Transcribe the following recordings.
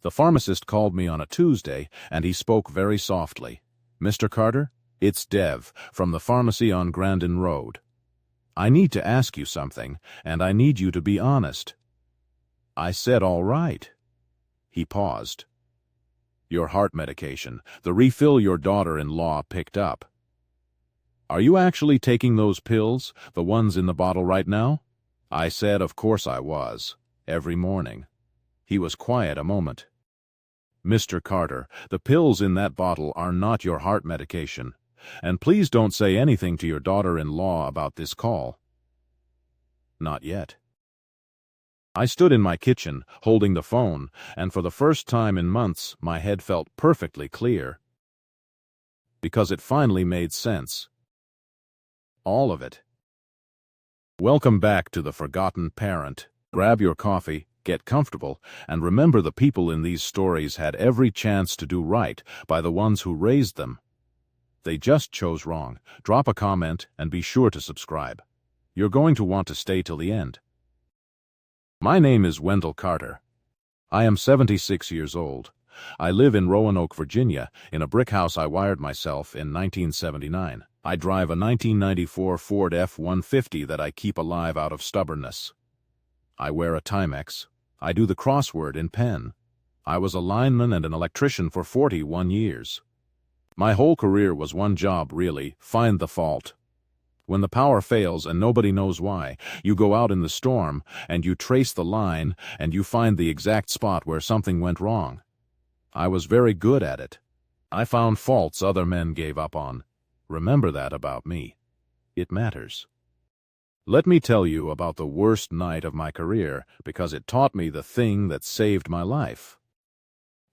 The pharmacist called me on a Tuesday, and he spoke very softly. "Mr. Carter, it's Dev, from the pharmacy on Grandin Road. I need to ask you something, and I need you to be honest." I said, "All right." He paused. "Your heart medication, the refill your daughter-in-law picked up. Are you actually taking those pills, the ones in the bottle right now?" I said, "Of course I was. Every morning." He was quiet a moment. "Mr. Carter, the pills in that bottle are not your heart medication. And please don't say anything to your daughter-in-law about this call." Not yet. I stood in my kitchen, holding the phone, and for the first time in months, my head felt perfectly clear. Because it finally made sense. All of it. Welcome back to The Forgotten Parent. Grab your coffee, get comfortable, and remember the people in these stories had every chance to do right by the ones who raised them. They just chose wrong. Drop a comment and be sure to subscribe. You're going to want to stay till the end. My name is Wendell Carter. I am 76 years old. I live in Roanoke, Virginia, in a brick house I wired myself in 1979. I drive a 1994 Ford F-150 that I keep alive out of stubbornness. I wear a Timex. I do the crossword in pen. I was a lineman and an electrician for 41 years. My whole career was one job, really: find the fault. When the power fails and nobody knows why, you go out in the storm and you trace the line and you find the exact spot where something went wrong. I was very good at it. I found faults other men gave up on. Remember that about me. It matters. Let me tell you about the worst night of my career, because it taught me the thing that saved my life.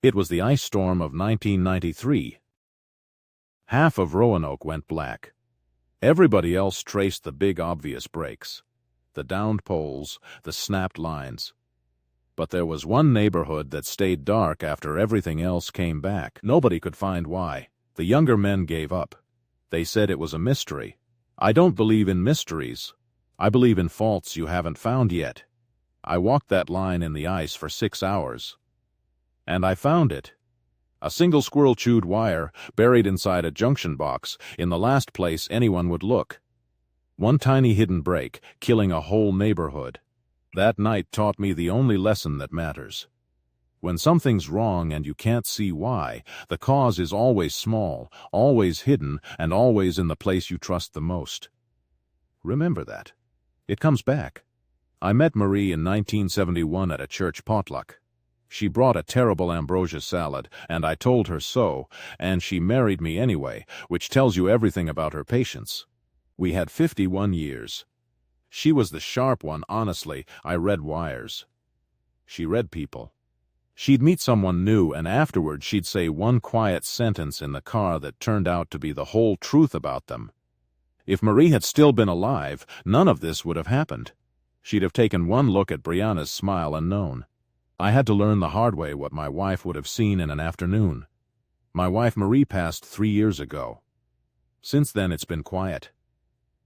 It was the ice storm of 1993. Half of Roanoke went black. Everybody else traced the big obvious breaks, the downed poles, the snapped lines. But there was one neighborhood that stayed dark after everything else came back. Nobody could find why. The younger men gave up. They said it was a mystery. I don't believe in mysteries. I believe in faults you haven't found yet. I walked that line in the ice for 6 hours. And I found it. A single squirrel-chewed wire buried inside a junction box in the last place anyone would look. One tiny hidden break, killing a whole neighborhood. That night taught me the only lesson that matters. When something's wrong and you can't see why, the cause is always small, always hidden, and always in the place you trust the most. Remember that. It comes back. I met Marie in 1971 at a church potluck. She brought a terrible ambrosia salad, and I told her so, and she married me anyway, which tells you everything about her patience. We had 51 years. She was the sharp one, honestly. I read wires. She read people. She'd meet someone new, and afterward she'd say one quiet sentence in the car that turned out to be the whole truth about them. If Marie had still been alive, none of this would have happened. She'd have taken one look at Brianna's smile and known. I had to learn the hard way what my wife would have seen in an afternoon. My wife Marie passed 3 years ago. Since then it's been quiet.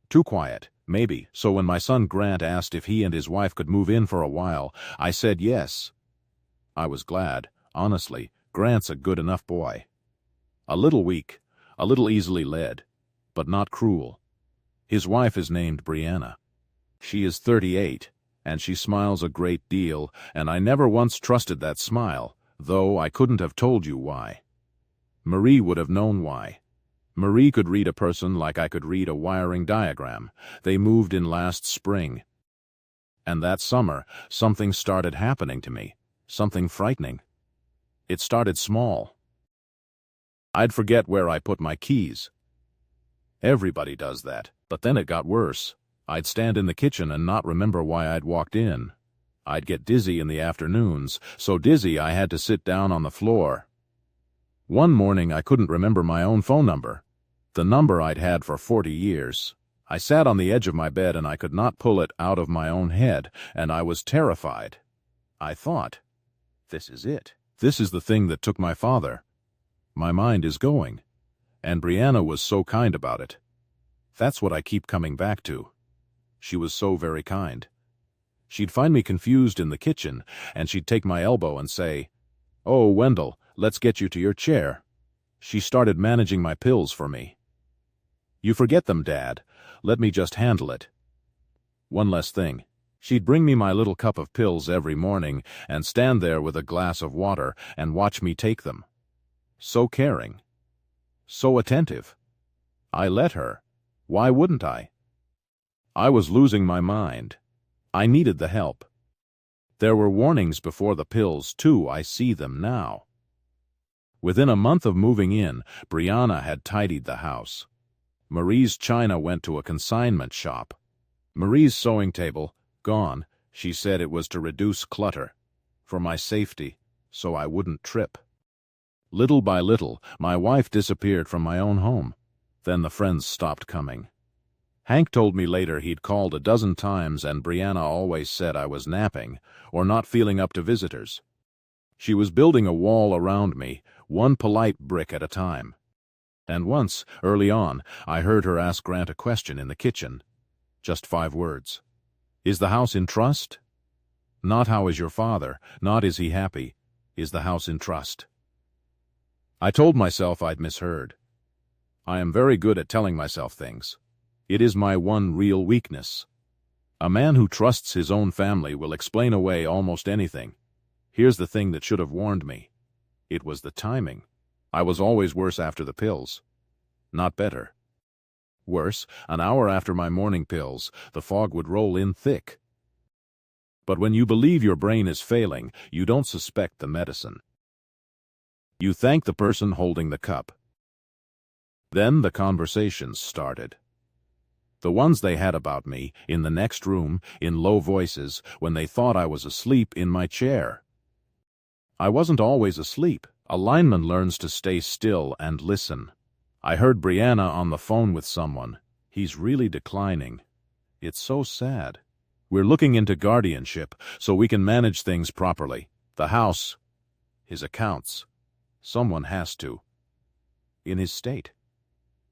Too quiet, maybe, so when my son Grant asked if he and his wife could move in for a while, I said yes. I was glad. Honestly, Grant's a good enough boy. A little weak, a little easily led, but not cruel. His wife is named Brianna. She is 38, and she smiles a great deal, and I never once trusted that smile, though I couldn't have told you why. Marie would have known why. Marie could read a person like I could read a wiring diagram. They moved in last spring. And that summer, something started happening to me. Something frightening. It started small. I'd forget where I put my keys. Everybody does that, but then it got worse. I'd stand in the kitchen and not remember why I'd walked in. I'd get dizzy in the afternoons, so dizzy I had to sit down on the floor. One morning I couldn't remember my own phone number, the number I'd had for 40 years. I sat on the edge of my bed and I could not pull it out of my own head, and I was terrified. I thought, this is it. This is the thing that took my father. My mind is going. And Brianna was so kind about it. That's what I keep coming back to. She was so very kind. She'd find me confused in the kitchen, and she'd take my elbow and say, "Oh, Wendell, let's get you to your chair." She started managing my pills for me. "You forget them, Dad. Let me just handle it." One less thing. She'd bring me my little cup of pills every morning and stand there with a glass of water and watch me take them. So caring. So attentive. I let her. Why wouldn't I? I was losing my mind. I needed the help. There were warnings before the pills, too. I see them now. Within a month of moving in, Brianna had tidied the house. Marie's china went to a consignment shop. Marie's sewing table, gone. She said it was to reduce clutter. For my safety, so I wouldn't trip. Little by little, my wife disappeared from my own home. Then the friends stopped coming. Hank told me later he'd called a dozen times and Brianna always said I was napping or not feeling up to visitors. She was building a wall around me, one polite brick at a time. And once, early on, I heard her ask Grant a question in the kitchen. Just 5 words. "Is the house in trust?" Not "How is your father?" Not "Is he happy?" "Is the house in trust?" I told myself I'd misheard. I am very good at telling myself things. It is my one real weakness. A man who trusts his own family will explain away almost anything. Here's the thing that should have warned me. It was the timing. I was always worse after the pills. Not better. Worse, an hour after my morning pills, the fog would roll in thick. But when you believe your brain is failing, you don't suspect the medicine. You thank the person holding the cup. Then the conversations started. The ones they had about me, in the next room, in low voices, when they thought I was asleep in my chair. I wasn't always asleep. A lineman learns to stay still and listen. I heard Brianna on the phone with someone. "He's really declining. It's so sad. We're looking into guardianship so we can manage things properly. The house, his accounts. Someone has to. In his state.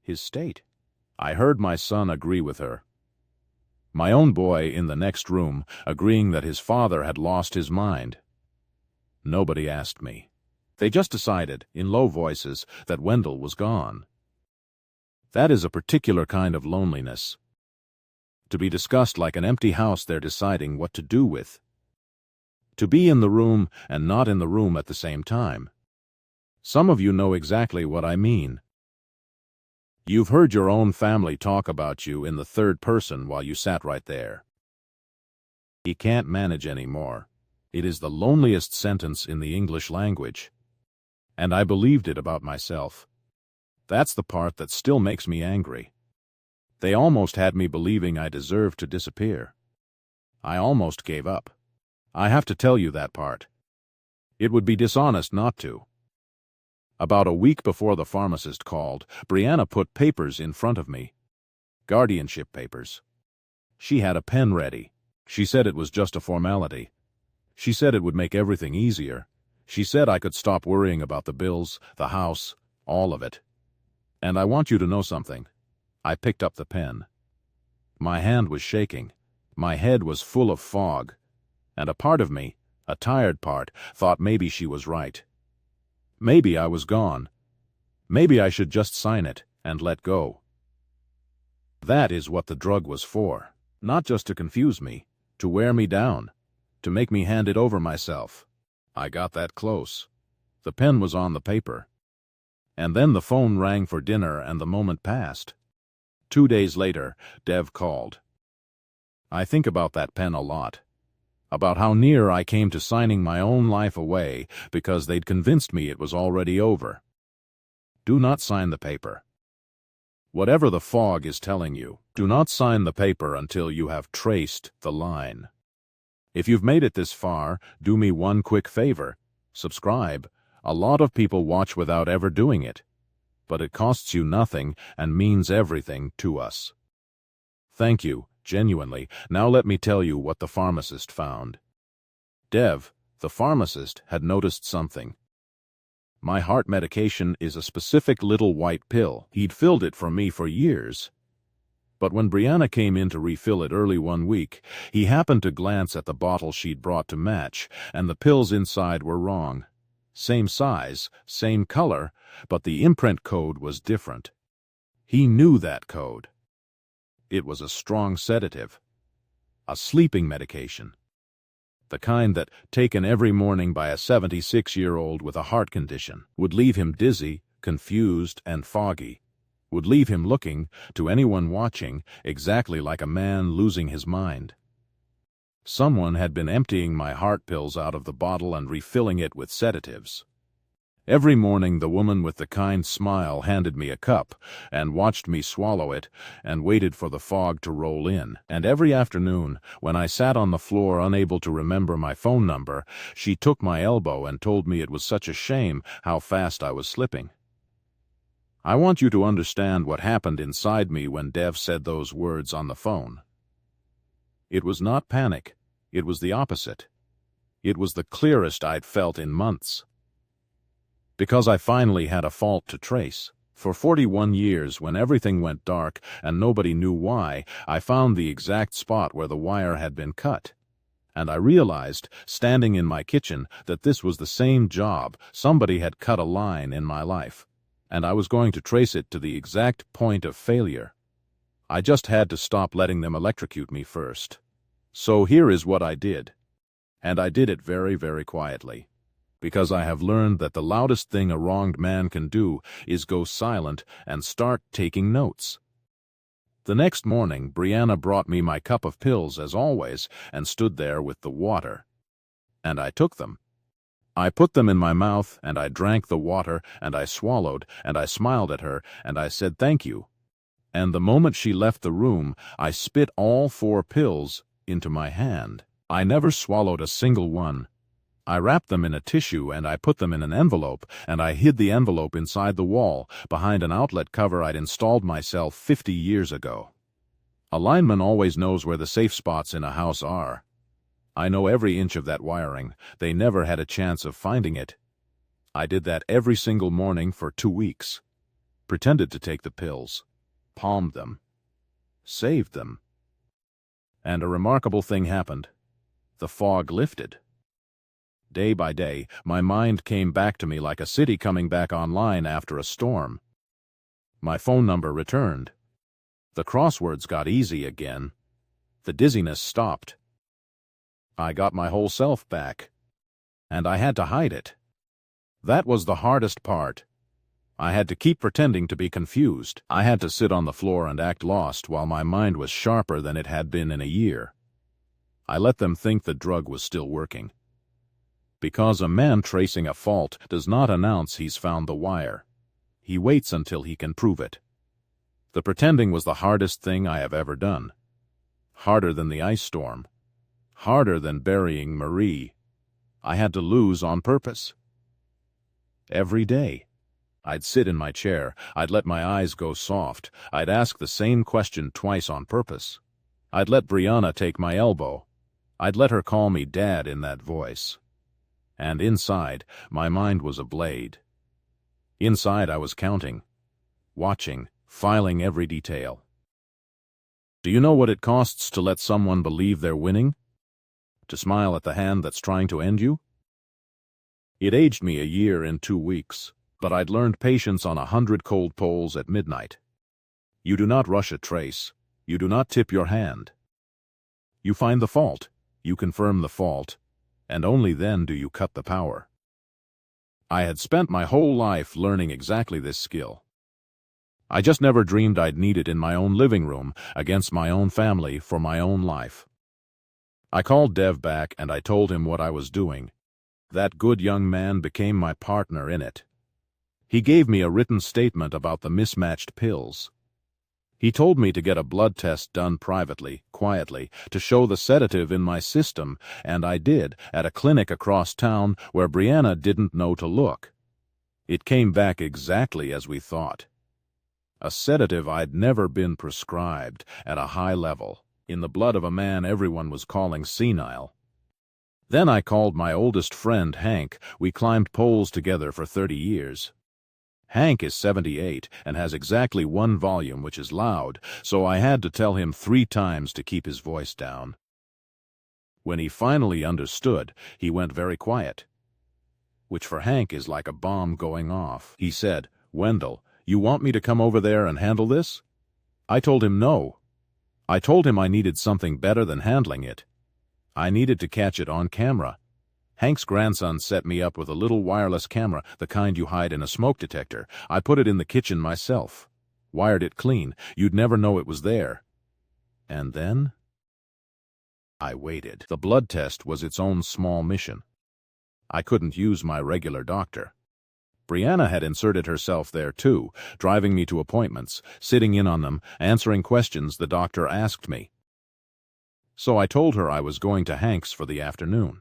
His state." I heard my son agree with her. My own boy in the next room agreeing that his father had lost his mind. Nobody asked me. They just decided, in low voices, that Wendell was gone. That is a particular kind of loneliness. To be discussed like an empty house they're deciding what to do with. To be in the room and not in the room at the same time. Some of you know exactly what I mean. You've heard your own family talk about you in the third person while you sat right there. He can't manage anymore. It is the loneliest sentence in the English language. And I believed it about myself. That's the part that still makes me angry. They almost had me believing I deserved to disappear. I almost gave up. I have to tell you that part. It would be dishonest not to. About a week before the pharmacist called, Brianna put papers in front of me. Guardianship papers. She had a pen ready. She said it was just a formality. She said it would make everything easier. She said I could stop worrying about the bills, the house, all of it. And I want you to know something. I picked up the pen. My hand was shaking. My head was full of fog. And a part of me, a tired part, thought maybe she was right. Maybe I was gone. Maybe I should just sign it and let go. That is what the drug was for. Not just to confuse me, to wear me down, to make me hand it over myself. I got that close. The pen was on the paper. And then the phone rang for dinner and the moment passed. 2 days later, Dev called. I think about that pen a lot. About how near I came to signing my own life away because they'd convinced me it was already over. Do not sign the paper. Whatever the fog is telling you, do not sign the paper until you have traced the line. If you've made it this far, do me one quick favor. Subscribe. A lot of people watch without ever doing it. But it costs you nothing and means everything to us. Thank you. Genuinely. Now let me tell you what the pharmacist found. Dev, the pharmacist, had noticed something. My heart medication is a specific little white pill. He'd filled it for me for years. But when Brianna came in to refill it early one week, he happened to glance at the bottle she'd brought to match, and the pills inside were wrong. same size, same color, but the imprint code was different. He knew that code. It was a strong sedative, a sleeping medication. The kind that, taken every morning by a 76-year-old with a heart condition, would leave him dizzy, confused, and foggy, would leave him looking, to anyone watching, exactly like a man losing his mind. Someone had been emptying my heart pills out of the bottle and refilling it with sedatives. Every morning the woman with the kind smile handed me a cup and watched me swallow it and waited for the fog to roll in. And every afternoon, when I sat on the floor unable to remember my phone number, she took my elbow and told me it was such a shame how fast I was slipping. I want you to understand what happened inside me when Dev said those words on the phone. It was not panic. It was the opposite. It was the clearest I'd felt in months. Because I finally had a fault to trace. For 41 years, when everything went dark and nobody knew why, I found the exact spot where the wire had been cut. And I realized, standing in my kitchen, that this was the same job. Somebody had cut a line in my life, and I was going to trace it to the exact point of failure. I just had to stop letting them electrocute me first. So here is what I did. And I did it very, very quietly. Because I have learned that the loudest thing a wronged man can do is go silent and start taking notes. The next morning, Brianna brought me my cup of pills as always and stood there with the water. And I took them. I put them in my mouth and I drank the water and I swallowed and I smiled at her and I said thank you. And the moment she left the room, I spit all 4 pills into my hand. I never swallowed a single one. I wrapped them in a tissue and I put them in an envelope, and I hid the envelope inside the wall, behind an outlet cover I'd installed myself 50 years ago. A lineman always knows where the safe spots in a house are. I know every inch of that wiring. They never had a chance of finding it. I did that every single morning for 2 weeks. Pretended to take the pills. Palmed them. Saved them. And a remarkable thing happened. The fog lifted. Day by day, my mind came back to me like a city coming back online after a storm. My phone number returned. The crosswords got easy again. The dizziness stopped. I got my whole self back. And I had to hide it. That was the hardest part. I had to keep pretending to be confused. I had to sit on the floor and act lost while my mind was sharper than it had been in a year. I let them think the drug was still working. Because a man tracing a fault does not announce he's found the wire. He waits until he can prove it. The pretending was the hardest thing I have ever done. Harder than the ice storm. Harder than burying Marie. I had to lose on purpose. Every day. I'd sit in my chair. I'd let my eyes go soft. I'd ask the same question twice on purpose. I'd let Brianna take my elbow. I'd let her call me Dad in that voice. And inside, my mind was a blade. Inside, I was counting, watching, filing every detail. Do you know what it costs to let someone believe they're winning? To smile at the hand that's trying to end you? It aged me a year in 2 weeks, but I'd learned patience on 100 cold polls at midnight. You do not rush a trace. You do not tip your hand. You find the fault. You confirm the fault. And only then do you cut the power. I had spent my whole life learning exactly this skill. I just never dreamed I'd need it in my own living room, against my own family, for my own life. I called Dev back and I told him what I was doing. That good young man became my partner in it. He gave me a written statement about the mismatched pills. He told me to get a blood test done privately, quietly, to show the sedative in my system, and I did, at a clinic across town where Brianna didn't know to look. It came back exactly as we thought. A sedative I'd never been prescribed, at a high level, in the blood of a man everyone was calling senile. Then I called my oldest friend, Hank. We climbed poles together for 30 years. Hank is 78 and has exactly 1 volume, which is loud, so I had to tell him 3 times to keep his voice down. When he finally understood, he went very quiet. which for Hank is like a bomb going off. He said, "Wendell, you want me to come over there and handle this?" I told him no. I told him I needed something better than handling it. I needed to catch it on camera. Hank's grandson set me up with a little wireless camera, the kind you hide in a smoke detector. I put it in the kitchen myself. Wired it clean. You'd never know it was there. And then I waited. The blood test was its own small mission. I couldn't use my regular doctor. Brianna had inserted herself there too, driving me to appointments, sitting in on them, answering questions the doctor asked me. So I told her I was going to Hank's for the afternoon.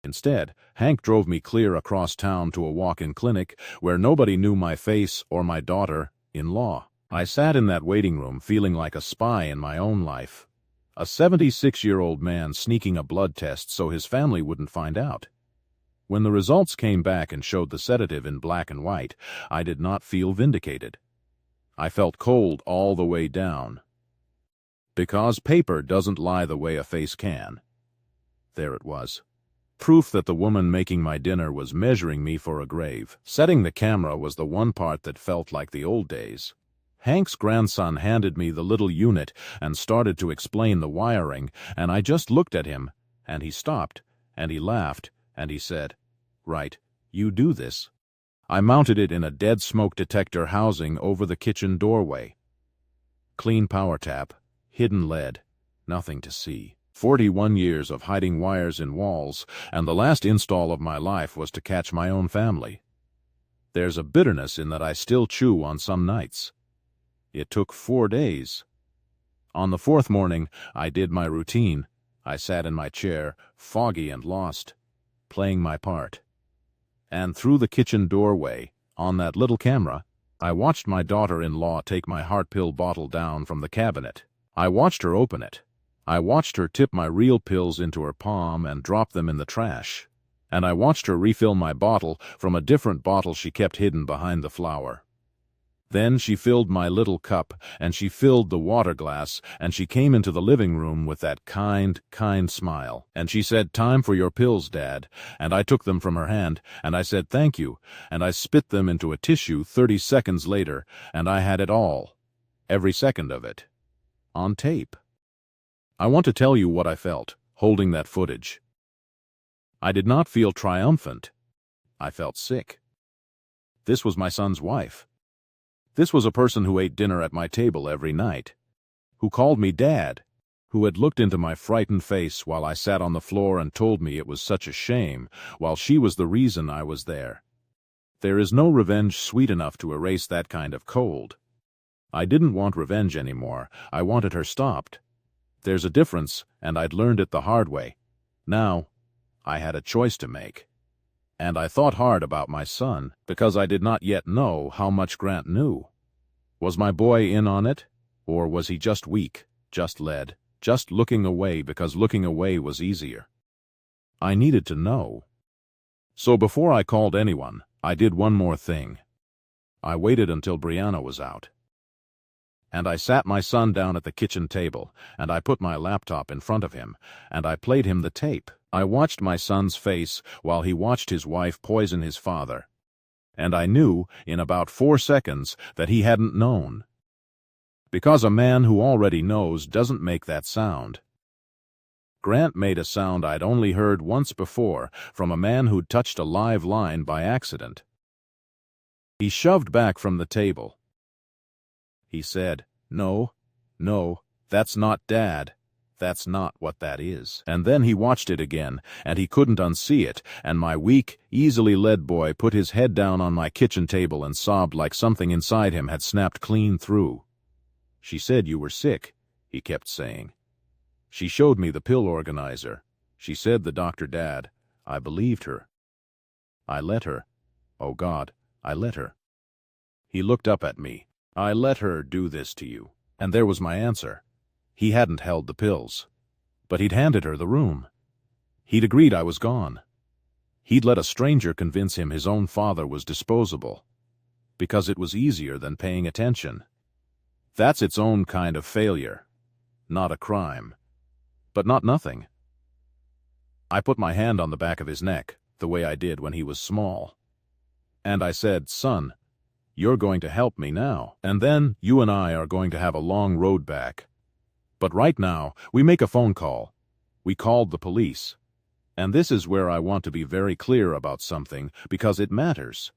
Instead, Hank drove me clear across town to a walk-in clinic where nobody knew my face or my daughter-in-law. I sat in that waiting room feeling like a spy in my own life. A 76-year-old man sneaking a blood test so his family wouldn't find out. When the results came back and showed the sedative in black and white, I did not feel vindicated. I felt cold all the way down. Because paper doesn't lie the way a face can. There it was. Proof that the woman making my dinner was measuring me for a grave. Setting the camera was the one part that felt like the old days. Hank's grandson handed me the little unit and started to explain the wiring, and I just looked at him, and he stopped, and he laughed, and he said, "Right, you do this." I mounted it in a dead smoke detector housing over the kitchen doorway. Clean power tap, hidden lead, nothing to see. 41 years of hiding wires in walls, and the last install of my life was to catch my own family. There's a bitterness in that I still chew on some nights. It took 4 days. On the 4th morning, I did my routine. I sat in my chair, foggy and lost, playing my part. And through the kitchen doorway, on that little camera, I watched my daughter-in-law take my heart pill bottle down from the cabinet. I watched her open it. I watched her tip my real pills into her palm and drop them in the trash. And I watched her refill my bottle from a different bottle she kept hidden behind the flower. Then she filled my little cup, and she filled the water glass, and she came into the living room with that kind smile. And she said, "Time for your pills, Dad." And I took them from her hand, and I said, "Thank you," and I spit them into a tissue 30 seconds later, and I had it all. Every second of it. On tape. I want to tell you what I felt, holding that footage. I did not feel triumphant. I felt sick. This was my son's wife. This was a person who ate dinner at my table every night, who called me Dad, who had looked into my frightened face while I sat on the floor and told me it was such a shame, while she was the reason I was there. There is no revenge sweet enough to erase that kind of cold. I didn't want revenge anymore. I wanted her stopped. There's a difference, and I'd learned it the hard way. Now, I had a choice to make. And I thought hard about my son, because I did not yet know how much Grant knew. Was my boy in on it? Or was he just weak, just led, just looking away because looking away was easier? I needed to know. So before I called anyone, I did one more thing. I waited until Brianna was out. And I sat my son down at the kitchen table, and I put my laptop in front of him, and I played him the tape. I watched my son's face while he watched his wife poison his father. And I knew, in about 4 seconds, that he hadn't known. Because a man who already knows doesn't make that sound. Grant made a sound I'd only heard once before from a man who'd touched a live line by accident. He shoved back from the table. He said, "No, that's not Dad. That's not what that is." And then he watched it again, and he couldn't unsee it, and my weak, easily led boy put his head down on my kitchen table and sobbed like something inside him had snapped clean through. "She said you were sick," he kept saying. "She showed me the pill organizer. She said the doctor Dad." I believed her. I let her. Oh God, I let her. He looked up at me. "I let her do this to you." And there was my answer. He hadn't held the pills, but he'd handed her the room. He'd agreed I was gone. He'd let a stranger convince him his own father was disposable, because it was easier than paying attention. That's its own kind of failure. Not a crime, but not nothing. I put my hand on the back of his neck. the way I did when he was small. And I said, "Son, you're going to help me now, and then you and I are going to have a long road back. But right now, we make a phone call. We called the police. And this is where I want to be very clear about something, because it matters.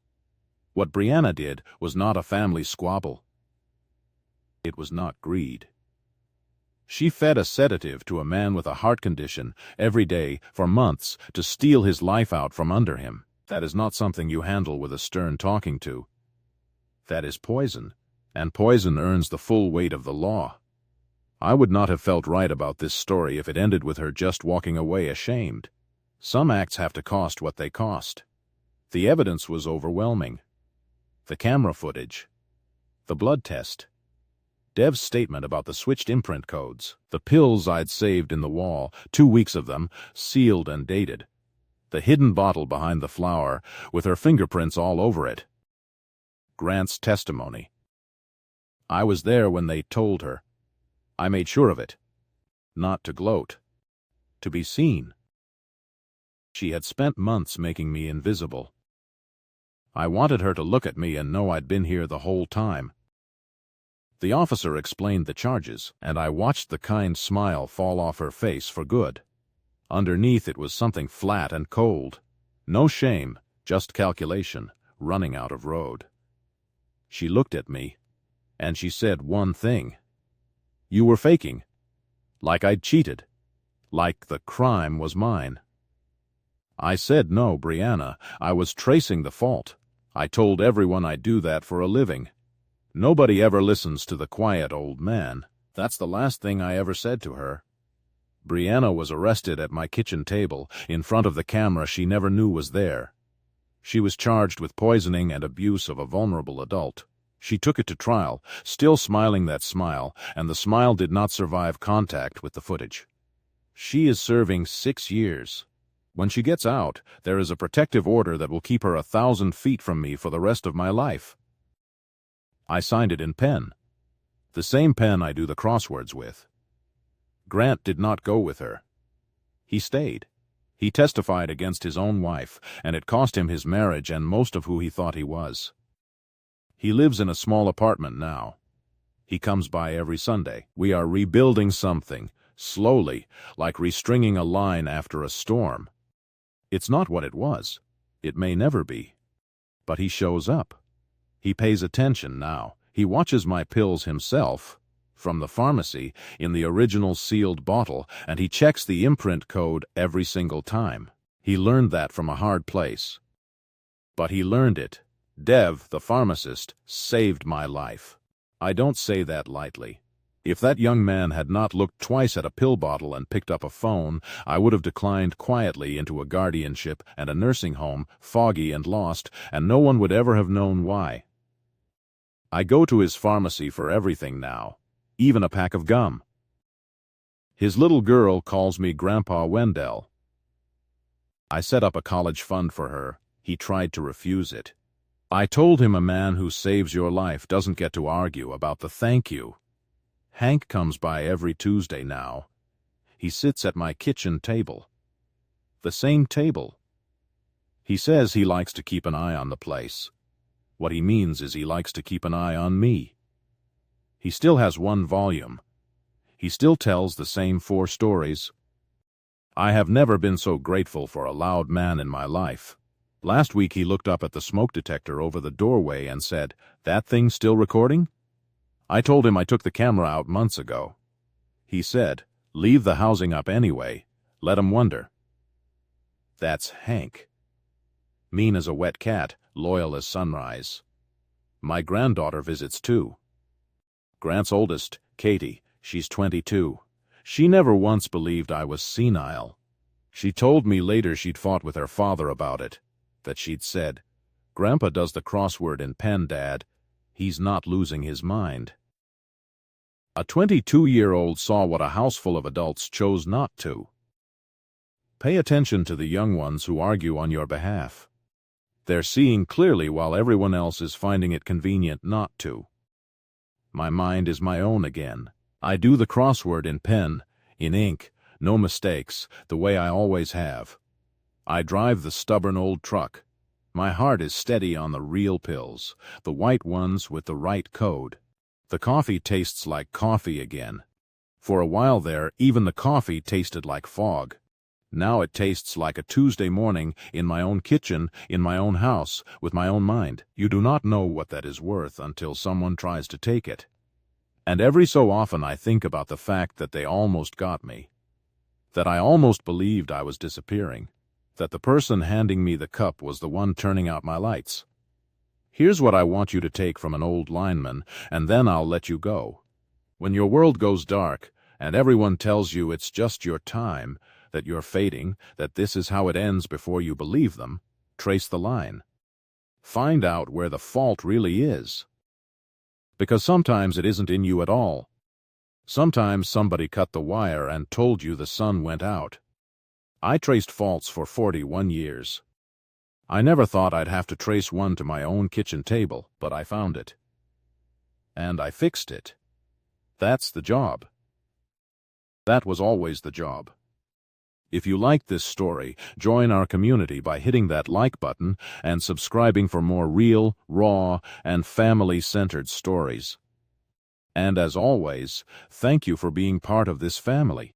What Brianna did was not a family squabble. It was not greed. She fed a sedative to a man with a heart condition every day for months to steal his life out from under him. That is not something you handle with a stern talking to. That is poison, and poison earns the full weight of the law. I would not have felt right about this story if it ended with her just walking away ashamed. Some acts have to cost what they cost. The evidence was overwhelming. The camera footage. The blood test. Dev's statement about the switched imprint codes. The pills I'd saved in the wall, 2 weeks of them, sealed and dated. The hidden bottle behind the flower, with her fingerprints all over it. Grant's testimony. I was there when they told her. I made sure of it. Not to gloat. To be seen. She had spent months making me invisible. I wanted her to look at me and know I'd been here the whole time. The officer explained the charges, and I watched the kind smile fall off her face for good. Underneath it was something flat and cold. No shame, just calculation, running out of road. She looked at me, and she said one thing. You were faking. Like I'd cheated. Like the crime was mine. I said no, Brianna. I was tracing the fault. I told everyone I'd do that for a living. Nobody ever listens to the quiet old man. That's the last thing I ever said to her. Brianna was arrested at my kitchen table, in front of the camera she never knew was there. She was charged with poisoning and abuse of a vulnerable adult. She took it to trial, still smiling that smile, and the smile did not survive contact with the footage. She is serving 6 years. When she gets out, there is a protective order that will keep her 1,000 feet from me for the rest of my life. I signed it in pen. The same pen I do the crosswords with. Grant did not go with her. He stayed. He testified against his own wife, and it cost him his marriage and most of who he thought he was. He lives in a small apartment now. He comes by every Sunday. We are rebuilding something, slowly, like restringing a line after a storm. It's not what it was. It may never be. But he shows up. He pays attention now. He watches my pills himself, from the pharmacy, in the original sealed bottle, and he checks the imprint code every single time. He learned that from a hard place. But he learned it. Dev, the pharmacist, saved my life. I don't say that lightly. If that young man had not looked twice at a pill bottle and picked up a phone, I would have declined quietly into a guardianship and a nursing home, foggy and lost, and no one would ever have known why. I go to his pharmacy for everything now, even a pack of gum. His little girl calls me Grandpa Wendell. I set up a college fund for her. He tried to refuse it. I told him a man who saves your life doesn't get to argue about the thank you. Hank comes by every Tuesday now. He sits at my kitchen table. The same table. He says he likes to keep an eye on the place. What he means is he likes to keep an eye on me. He still has 1 volume. He still tells the same 4 stories. I have never been so grateful for a loud man in my life. Last week he looked up at the smoke detector over the doorway and said, "That thing still recording?" I told him I took the camera out months ago. He said, "Leave the housing up anyway. Let 'em wonder." That's Hank. Mean as a wet cat, loyal as sunrise. My granddaughter visits too. Grant's oldest, Katie, she's 22. She never once believed I was senile. She told me later she'd fought with her father about it, that she'd said, "Grandpa does the crossword in pen, Dad. He's not losing his mind." A 22-year-old saw what a house full of adults chose not to. Pay attention to the young ones who argue on your behalf. They're seeing clearly while everyone else is finding it convenient not to. My mind is my own again. I do the crossword in pen, in ink, no mistakes, the way I always have. I drive the stubborn old truck. My heart is steady on the real pills, the white ones with the right code. The coffee tastes like coffee again. For a while there, even the coffee tasted like fog. Now it tastes like a Tuesday morning in my own kitchen, in my own house, with my own mind. You do not know what that is worth until someone tries to take it. And every so often I think about the fact that they almost got me. That I almost believed I was disappearing. That the person handing me the cup was the one turning out my lights. Here's what I want you to take from an old lineman, and then I'll let you go. When your world goes dark, and everyone tells you it's just your time, that you're fading, that this is how it ends before you believe them, trace the line. Find out where the fault really is. Because sometimes it isn't in you at all. Sometimes somebody cut the wire and told you the sun went out. I traced faults for 41 years. I never thought I'd have to trace one to my own kitchen table, but I found it. And I fixed it. That's the job. That was always the job. If you liked this story, join our community by hitting that like button and subscribing for more real, raw, and family-centered stories. And as always, thank you for being part of this family.